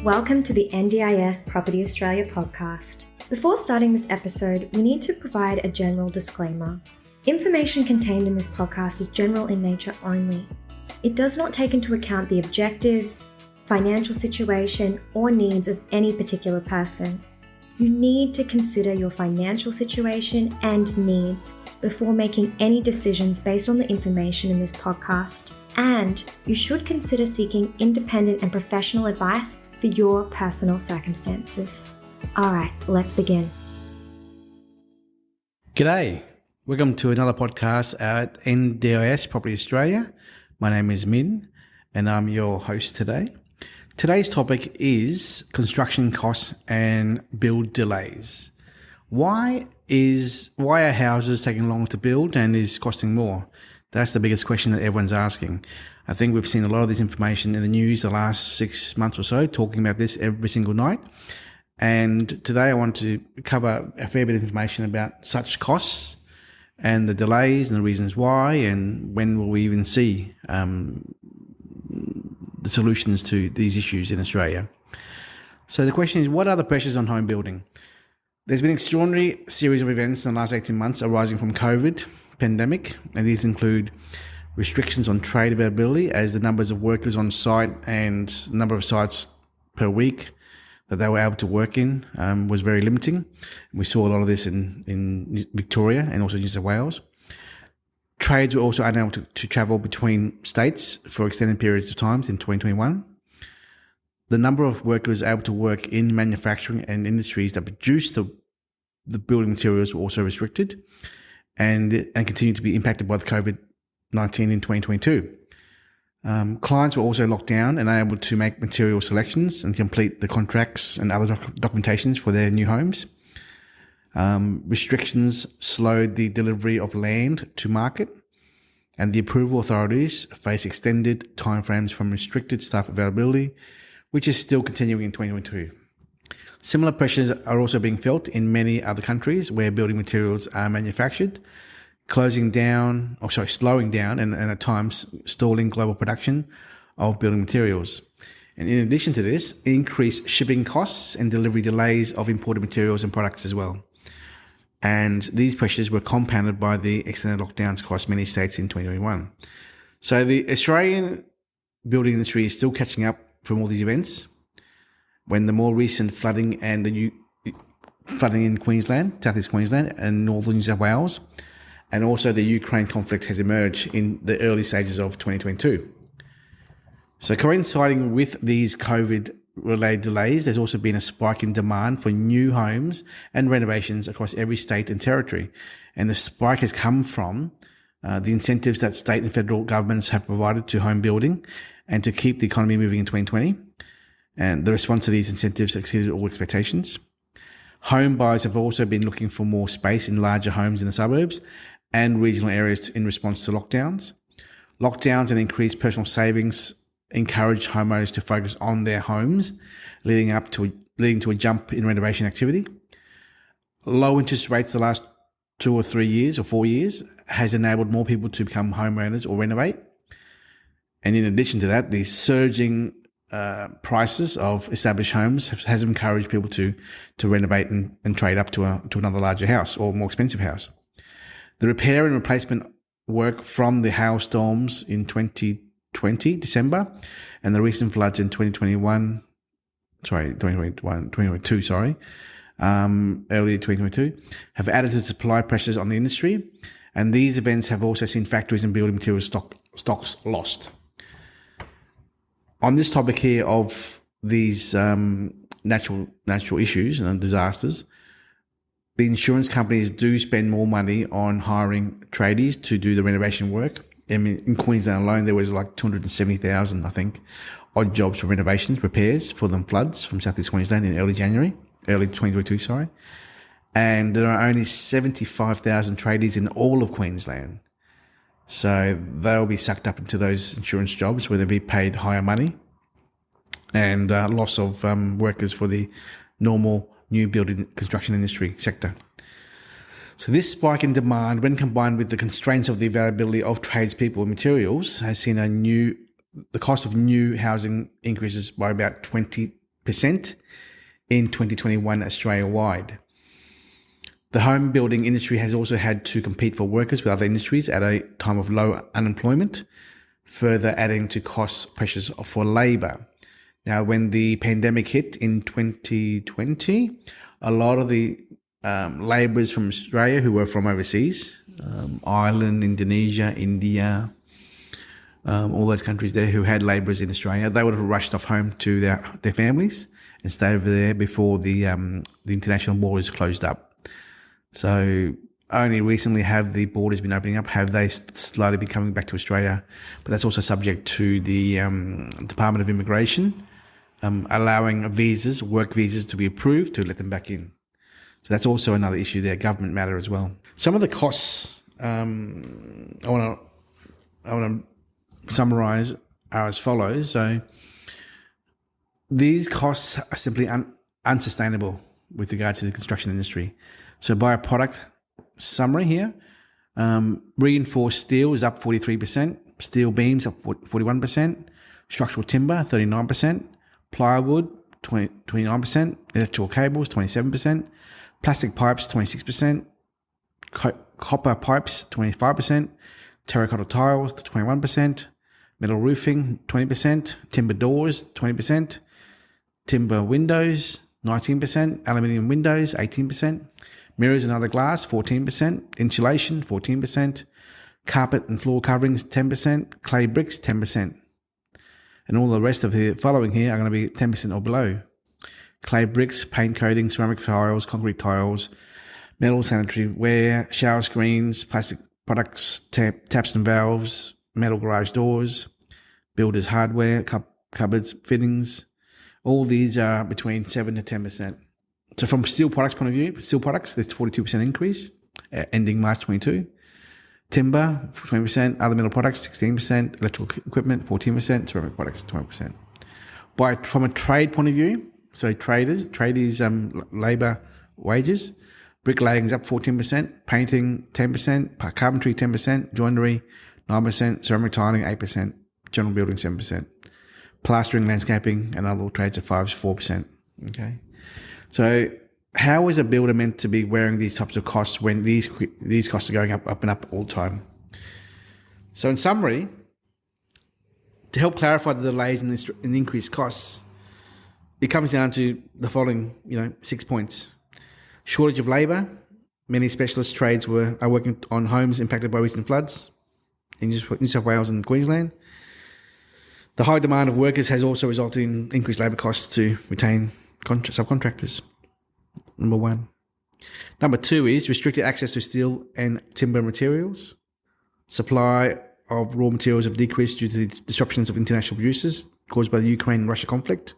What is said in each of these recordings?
Welcome to the NDIS Property Australia podcast. Before starting this episode, we need to provide a general disclaimer. Information contained in this podcast is general in nature only. It does not take into account the objectives, financial situation, or needs of any particular person. You need to consider your financial situation and needs before making any decisions based on the information in this podcast. And you should consider seeking independent and professional advice for your personal circumstances. All right, let's begin. G'day. Welcome to another podcast at NDIS Property Australia. My name is Minh and I'm your host today. Today's topic is construction costs and build delays. Why are houses taking longer to build and is costing more? That's the biggest question that everyone's asking. I think we've seen a lot of this information in the news the last 6 months or so, talking about this every single night. And today I want to cover a fair bit of information about such costs and the delays and the reasons why, and when will we even see the solutions to these issues in Australia. So the question is, what are the pressures on home building? There's been an extraordinary series of events in the last 18 months arising from COVID pandemic, and these include restrictions on trade availability as the numbers of workers on site and number of sites per week that they were able to work in was very limiting. We saw a lot of this in Victoria and also New South Wales. Trades were also unable to travel between states for extended periods of time in 2021. The number of workers able to work in manufacturing and industries that produce the building materials were also restricted and continue to be impacted by the COVID-19 in 2022. Clients were also locked down and unable to make material selections and complete the contracts and other documentations for their new homes. Restrictions slowed the delivery of land to market, and the approval authorities face extended timeframes from restricted staff availability, which is still continuing in 2022. Similar pressures are also being felt in many other countries where building materials are manufactured, slowing down and at times stalling global production of building materials. And in addition to this, increased shipping costs and delivery delays of imported materials and products as well. And these pressures were compounded by the extended lockdowns across many states in 2021. So the Australian building industry is still catching up from all these events, when the more recent flooding in Queensland, southeast Queensland and northern New South Wales, and also the Ukraine conflict has emerged in the early stages of 2022. So coinciding with these COVID-related delays, there's also been a spike in demand for new homes and renovations across every state and territory. And the spike has come from the incentives that state and federal governments have provided to home building and to keep the economy moving in 2020. And the response to these incentives exceeded all expectations. Home buyers have also been looking for more space in larger homes in the suburbs and regional areas in response to lockdowns. Lockdowns and increased personal savings encourage homeowners to focus on their homes, leading to a jump in renovation activity. Low interest rates the last 2 or 3 years or 4 years has enabled more people to become homeowners or renovate. And in addition to that, the surging prices of established homes has encouraged people to renovate and trade up to another larger house or more expensive house. The repair and replacement work from the hailstorms in 2020 December and the recent floods in 2022, early 2022, have added to supply pressures on the industry, and these events have also seen factories and building materials stocks lost. On this topic here of these natural issues and disasters, the insurance companies do spend more money on hiring tradies to do the renovation work. I mean, in Queensland alone, there was like 270,000, I think, odd jobs for repairs for the floods from southeast Queensland in early 2022, And there are only 75,000 tradies in all of Queensland. So they'll be sucked up into those insurance jobs where they'll be paid higher money, and loss of workers for the normal new building construction industry sector. So this spike in demand, when combined with the constraints of the availability of tradespeople and materials, has seen the cost of new housing increases by about 20 in 2021 Australia-wide. The home building industry has also had to compete for workers with other industries at a time of low unemployment, further adding to cost pressures for labour. Now, when the pandemic hit in 2020, a lot of the labourers from Australia who were from overseas, Ireland, Indonesia, India, all those countries there who had labourers in Australia, they would have rushed off home to their families and stayed over there before the international borders closed up. So only recently have the borders been opening up, have they slowly been coming back to Australia, but that's also subject to the Department of Immigration allowing work visas to be approved to let them back in. So that's also another issue there, government matter as well. Some of the costs I want to summarise are as follows. So these costs are simply unsustainable with regard to the construction industry. So by a product summary here, reinforced steel is up 43%, steel beams up 41%, structural timber 39%, plywood 29%, electrical cables 27%, plastic pipes 26%, copper pipes 25%, terracotta tiles 21%, metal roofing 20%, timber doors 20%, timber windows 19%, aluminium windows 18%, mirrors and other glass 14%, insulation 14%, carpet and floor coverings 10%, clay bricks 10%. And all the rest of the following here are going to be 10% or below. Clay bricks, paint coating, ceramic tiles, concrete tiles, metal sanitary ware, shower screens, plastic products, taps and valves, metal garage doors, builders hardware, cupboards, fittings. All these are between 7 to 10%. So from steel products point of view, steel products, there's 42% increase ending March 22. Timber, 20%, other metal products, 16%, electrical equipment, 14%, ceramic products, 20%. From a trade point of view, so trade is labour wages, bricklaying's up 14%, painting 10%, carpentry 10%, joinery 9%, ceramic tiling 8%, general building 7%, plastering, landscaping and other trades are 4%. Okay, so how is a builder meant to be wearing these types of costs when these costs are going up and up all the time? So in summary, to help clarify the delays and increased costs, it comes down to the following, 6 points. Shortage of labour. Many specialist trades are working on homes impacted by recent floods in New South Wales and Queensland. The high demand of workers has also resulted in increased labour costs to retain subcontractors. Number one. Number two is restricted access to steel and timber materials. Supply of raw materials have decreased due to the disruptions of international producers caused by the Ukraine and Russia conflict.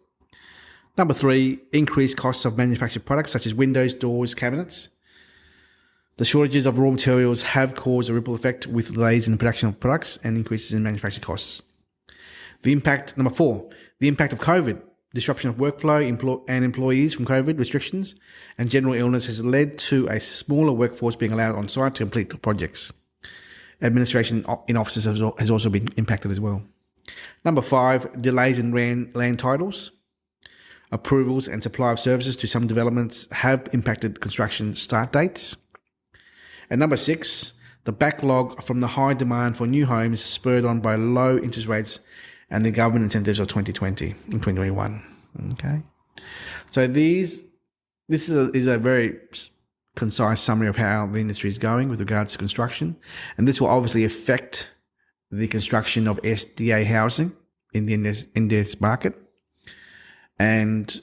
Number three, increased costs of manufactured products such as windows, doors, cabinets. The shortages of raw materials have caused a ripple effect with delays in the production of products and increases in manufacturing costs. Number four, the impact of COVID. Disruption of workflow and employees from COVID restrictions and general illness has led to a smaller workforce being allowed on site to complete projects. Administration in offices has also been impacted as well. Number five, delays in land titles. Approvals and supply of services to some developments have impacted construction start dates. And number six, the backlog from the high demand for new homes spurred on by low interest rates and the government incentives of 2020 and 2021. Okay, so this is a very concise summary of how the industry is going with regards to construction, and this will obviously affect the construction of SDA housing in this market. And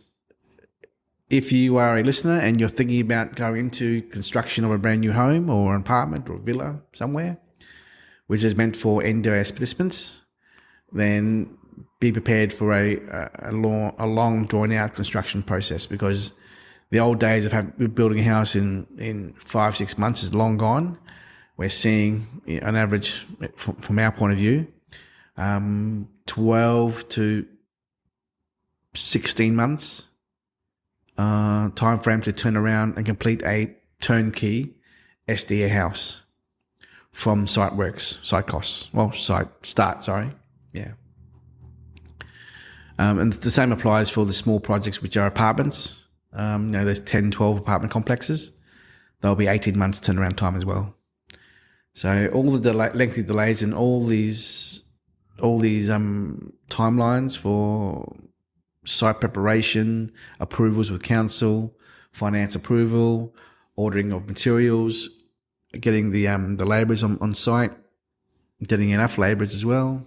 if you are a listener and you're thinking about going into construction of a brand new home or an apartment or a villa somewhere, which is meant for NDIS participants, then be prepared for a long drawn out construction process, because the old days of building a house in 5-6 months is long gone. We're seeing, on average, from our point of view, 12 to 16 months time frame to turn around and complete a turnkey SDA house from site start. Yeah. And the same applies for the small projects, which are apartments. There's 10, 12 apartment complexes. There'll be 18 months turnaround time as well. So all the lengthy delays and all these timelines for site preparation, approvals with council, finance approval, ordering of materials, getting the labourers on site, getting enough labourers as well,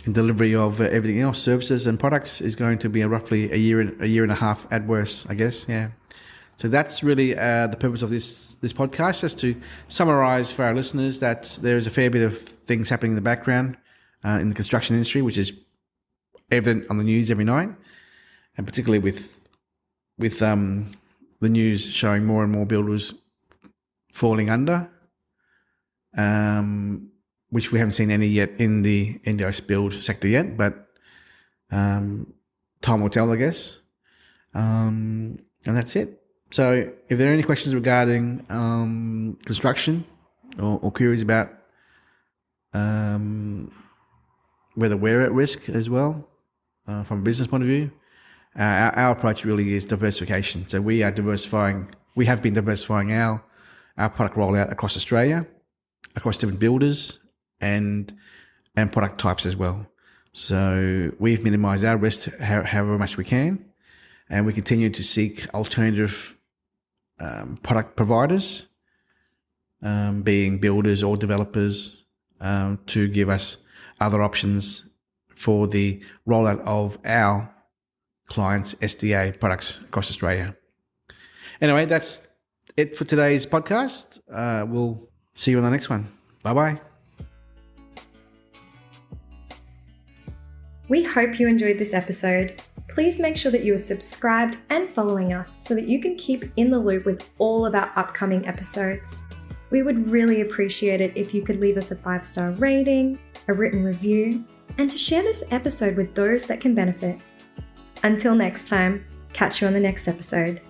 and delivery of everything else, services and products, is going to be roughly a year and a half at worst, I guess. Yeah. So that's really the purpose of this podcast, just to summarise for our listeners that there is a fair bit of things happening in the background in the construction industry, which is evident on the news every night, and particularly with the news showing more and more builders falling under, which we haven't seen any yet in the NDIS build sector yet, but time will tell, I guess. And that's it. So if there are any questions regarding construction or queries about whether we're at risk as well, from a business point of view, our approach really is diversification. So we have been diversifying our product rollout across Australia, across different builders and product types as well. So we've minimised our risk however much we can, and we continue to seek alternative product providers, being builders or developers, to give us other options for the rollout of our clients' SDA products across Australia. Anyway, that's it for today's podcast. We'll see you on the next one. Bye-bye. We hope you enjoyed this episode. Please make sure that you are subscribed and following us so that you can keep in the loop with all of our upcoming episodes. We would really appreciate it if you could leave us a 5-star rating, a written review, and to share this episode with those that can benefit. Until next time, catch you on the next episode.